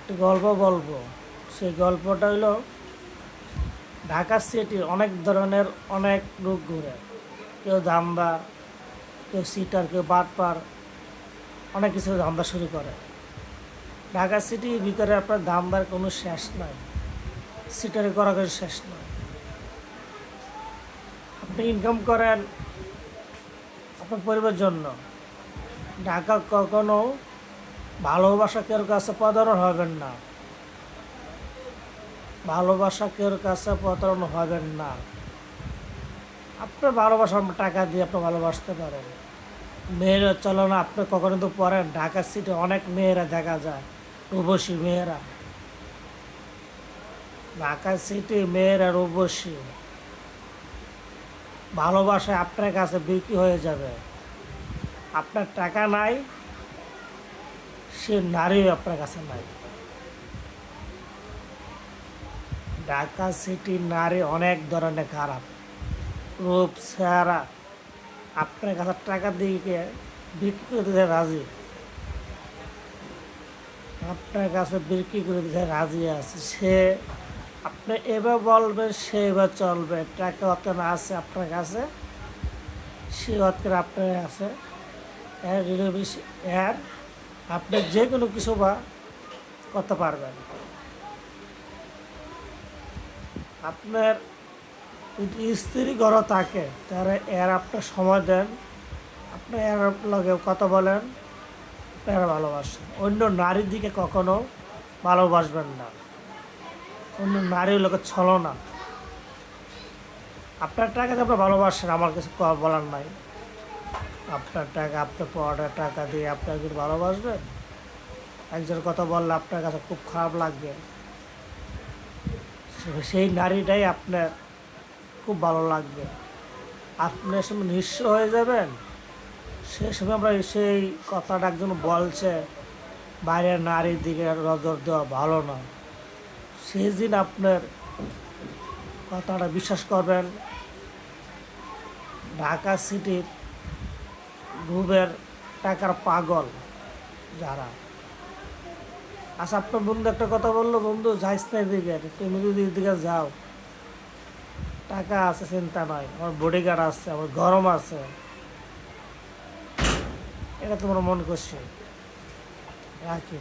একটি গল্প বলবো। সেই গল্পটা হলো ঢাকা সিটি অনেক ধরনের অনেক লোক ঘুরে, কেউ দামদার, কেউ সিটার, কেউ বাটপার, অনেক কিছু ধান্দা শুরু করে। ঢাকা সিটির ভিতরে আপনার দামদার কোনো শেষ নাই, সিটারে করা কোনো শেষ নাই। আপনি ইনকাম করেন আপনার পরিবারের জন্য। ঢাকা কখনো ভালোবাসা কেউ কাছে প্রতারণ হবেন না, ভালোবাসা কেউ কাছে প্রতারণ হবেন না। আপনার ভালোবাসার টাকা দিয়ে আপনি ভালোবাসতে পারেন। মেয়েরা চলো না, আপনি কখনো তো পড়েন ঢাকা সিটি অনেক মেয়েরা দেখা যায়, রূপসী মেয়েরা। ঢাকা সিটি মেয়েরা রূপসী, ভালোবাসায় আপনার কাছে বিক্রি হয়ে যাবে। আপনার টাকা নাই, সে নারীও আপনার কাছে নাই। ঢাকা সিটির নারী অনেক ধরনের খারাপ, রূপ চেহারা আপনার কাছে টাকা দিয়ে বিক্রি করে দিতে রাজি, আপনার কাছে বিক্রি করে দিতে রাজি আছে। সে আপনি এবার বলবেন, সে এবার চলবে। টাকা অতটা আছে আপনার কাছে, সে অতটা আপনার কাছে, এর বেশি এর আপনি যে কোনো কিছু বা করতে পারবেন। আপনার যদি স্ত্রী ঘর থাকে তাহলে এর আপনার সময় দেন, আপনি এর লগে কথা বলেন, এর ভালোবাসেন। অন্য নারীর দিকে কখনো ভালোবাসবেন না, অন্য নারীর লোকের ছলো না। আপনার টাকাতে আপনার ভালোবাসেন, আমার কিছু বলার নাই। আপনার টাকা, আপনার পড়ার টাকা দিয়ে আপনি একজন ভালোবাসবেন। একজন কথা বললে আপনার কাছে খুব খারাপ লাগবে, সেই নারীটাই আপনার খুব ভালো লাগবে। আপনার সময় নিঃস্ব হয়ে যাবেন, সেই সময় আমরা সেই কথাটা একজন বলছে বাইরের নারীর দিকে নজর দেওয়া ভালো না, সেই দিন আপনার কথাটা বিশ্বাস করবেন। ঢাকা সিটির রুবের টাকার পাগল যারা। আচ্ছা, আপনার বন্ধু একটা কথা বললো, বন্ধু যাইস না এদিকে, তুমি যদি এদিকে যাও, টাকা আছে চিন্তা নয়, আমার বডিগার্ড আছে, আমার গরম আছে, এটা তোমার মন করছে রাখি।